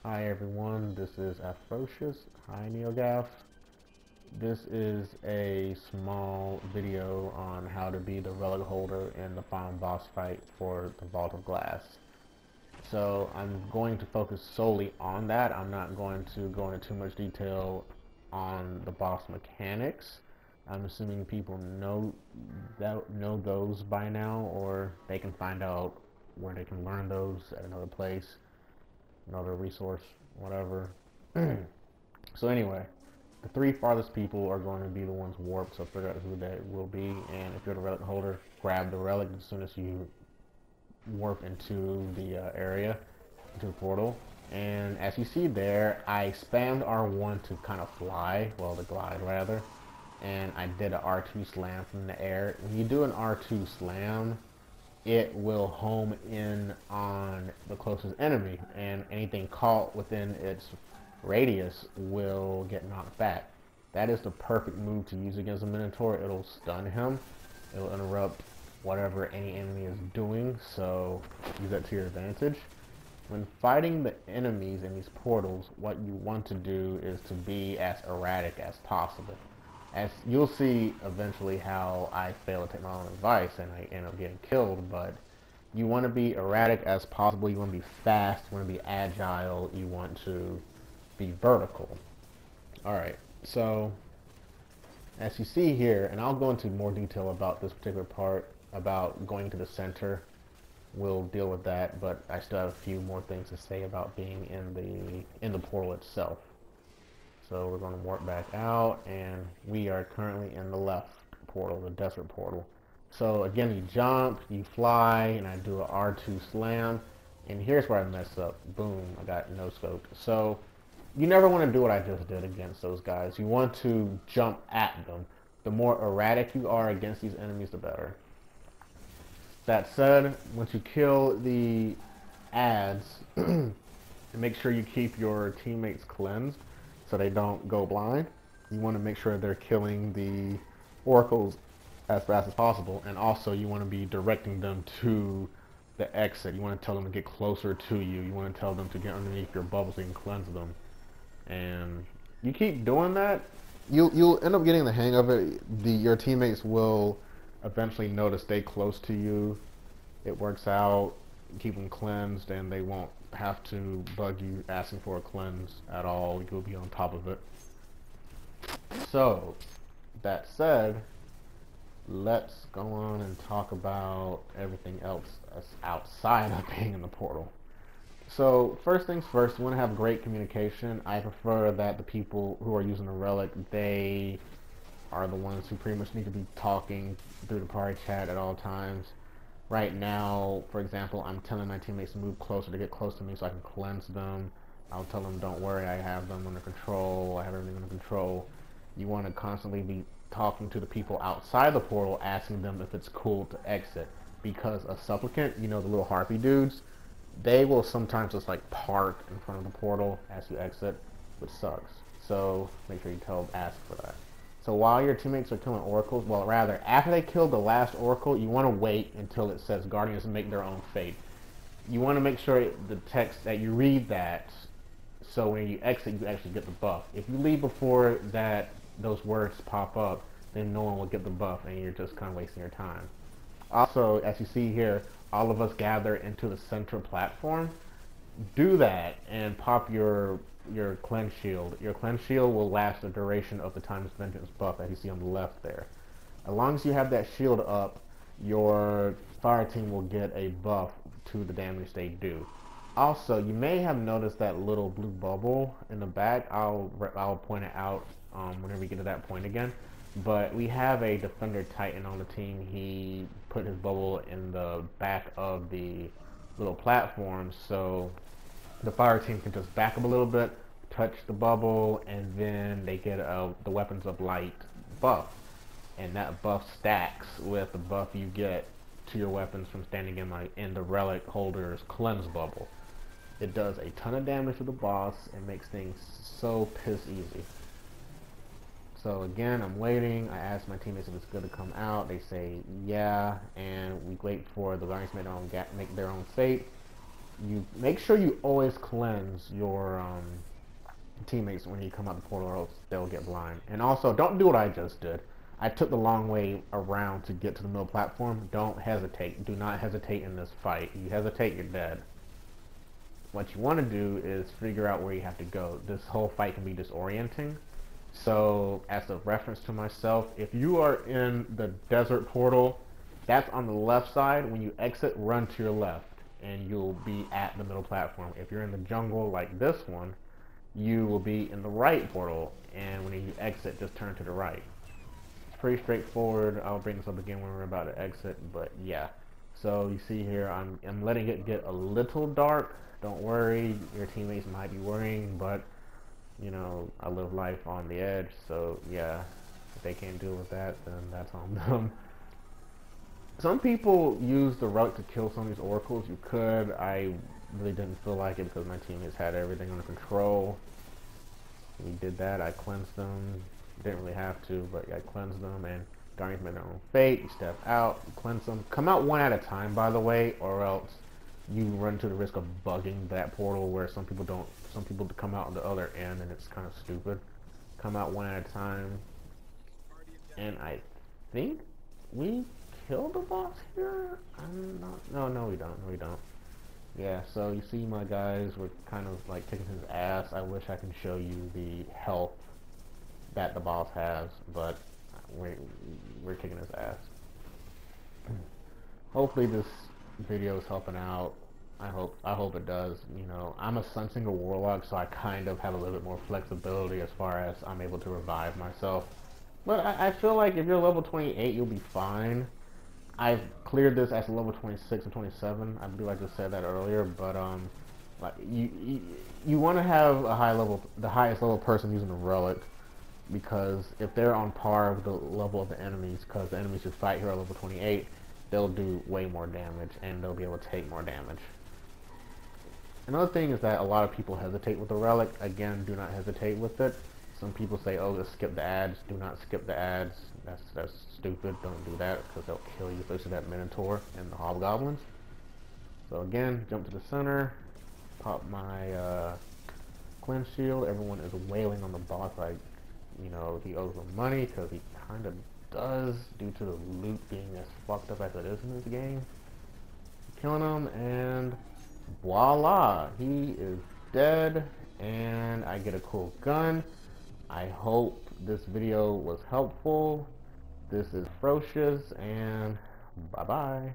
Hi everyone, this is Atrocious. Hi NeoGaf. This is a small video on how to be the relic holder in the final boss fight for the Vault of Glass. So I'm going to focus solely on that. I'm not going to go into too much detail on the boss mechanics. I'm assuming people know those by now, or they can find out where they can learn those at another place, another resource, whatever. So anyway, the three farthest people are going to be the ones warped, so figure out who that will be, and if you're the relic holder, grab the relic as soon as you warp into the area, into the portal. And as you see there, I spammed R1 to kind of fly, well, to glide rather, and I did an R2 slam from the air. When you do an R2 slam, it will home in on the closest enemy, and anything caught within its radius will get knocked back. That is the perfect move to use against a Minotaur. It'll stun him, it'll interrupt whatever any enemy is doing, so use that to your advantage. When fighting the enemies in these portals, what you want to do is to be as erratic as possible. As you'll see eventually how I fail to take my own advice and I end up getting killed, but you want to be erratic as possible, you want to be fast, you want to be agile, you want to be vertical. Alright, so as you see here, and I'll go into more detail about this particular part, about going to the center, we'll deal with that, but I still have a few more things to say about being in the portal itself. So we're going to warp back out, and we are currently in the left portal, the desert portal. So again, you jump, you fly, and I do a R2 slam, and here's where I mess up. Boom, I got no scoped. So you never want to do what I just did against those guys. You want to jump at them. The more erratic you are against these enemies, the better. That said, once you kill the ads, make sure you keep your teammates cleansed so they don't go blind. You want to make sure they're killing the oracles as fast as possible, and also you want to be directing them to the exit. You want to tell them to get closer to you. You want to tell them to get underneath your bubble so you can cleanse them. And you keep doing that, you'll end up getting the hang of it. Your teammates will eventually know to stay close to you. It works out. Keep them cleansed, and they won't have to bug you asking for a cleanse at all. You'll be on top of it. So, that said, let's go on and talk about everything else that's outside of being in the portal. So, first things first, you want to have great communication. I prefer that the people who are using the relic, they are the ones who pretty much need to be talking through the party chat at all times. Right now, for example, I'm telling my teammates to move closer, to get close to me so I can cleanse them. I'll tell them, don't worry, I have them under control, I have everything under control. You want to constantly be talking to the people outside the portal, asking them if it's cool to exit. Because a supplicant, you know, the little harpy dudes, they will sometimes just like park in front of the portal as you exit, which sucks. So make sure you ask for that. So while your teammates are killing oracles, well, rather, after they kill the last oracle, you want to wait until it says Guardians make their own fate. You want to make sure the text that you read that, so when you exit, you actually get the buff. If you leave before that those words pop up, then no one will get the buff, and you're just kind of wasting your time. Also, as you see here, all of us gather into the central platform. Do that and pop your cleanse shield. Your cleanse shield will last the duration of the Time's Vengeance buff that you see on the left there. As long as you have that shield up, your fire team will get a buff to the damage they do. Also, you may have noticed that little blue bubble in the back. I'll point it out whenever we get to that point again. But we have a Defender Titan on the team. He put his bubble in the back of the little platform, so the fire team can just back up a little bit, touch the bubble, and then they get the Weapons of Light buff. And that buff stacks with the buff you get to your weapons from standing in the relic holder's cleanse bubble. It does a ton of damage to the boss and makes things so piss easy. So again, I'm waiting. I ask my teammates if it's good to come out. They say yeah, and we wait for the Guardians to make their own fate. you make sure you always cleanse your teammates when you come out the portal, or else they'll get blind. And also, don't do what I just did. I took the long way around to get to the middle platform. Don't hesitate. Do not hesitate in this fight. You hesitate, you're dead. What you want to do is figure out where you have to go. This whole fight can be disorienting. So, as a reference to myself, if you are in the desert portal, that's on the left side. When you exit, run to your left, and you'll be at the middle platform. If you're in the jungle like this one, you will be in the right portal, and when you exit, just turn to the right. It's pretty straightforward. I'll bring this up again when we're about to exit, but yeah. So you see here, I'm letting it get a little dark. Don't worry, your teammates might be worrying, but you know, I live life on the edge, so yeah, if they can't deal with that, then that's on them. Some people use the relic to kill some of these oracles. You could. I really didn't feel like it because my teammates had everything under control. We did that. I cleansed them. Didn't really have to, but I cleansed them, and Guardians made their own fate. You step out, you cleanse them. Come out one at a time, by the way, or else you run to the risk of bugging that portal where some people don't. Some people come out on the other end, and it's kind of stupid. Come out one at a time. And I think we killed the boss here? I'm not... No, we don't. No, we don't. Yeah, so you see my guys were kind of like kicking his ass. I wish I can show you the health that the boss has, but we're kicking his ass. Hopefully this video is helping out. I hope it does. You know, I'm a Sunsinger Warlock, so I kind of have a little bit more flexibility as far as I'm able to revive myself. But I feel like if you're level 28, you'll be fine. I've cleared this as level 26 and 27. I believe I just said that earlier, but like you want to have a high level, the highest level person using the relic, because if they're on par with the level of the enemies, because the enemies you fight here are level 28, they'll do way more damage and they'll be able to take more damage. Another thing is that a lot of people hesitate with the relic. Again, do not hesitate with it. Some people say, oh, just skip the ads. Do not skip the ads. That's stupid. Don't do that because they'll kill you, especially that Minotaur and the Hobgoblins. So again, jump to the center, pop my cleanse shield. Everyone is wailing on the boss like, you know, he owes them money, because he kind of does due to the loot being as fucked up as it is in this game. Killing him, and voila, he is dead, and I get a cool gun. I hope this video was helpful. This is Ferocious, and bye-bye.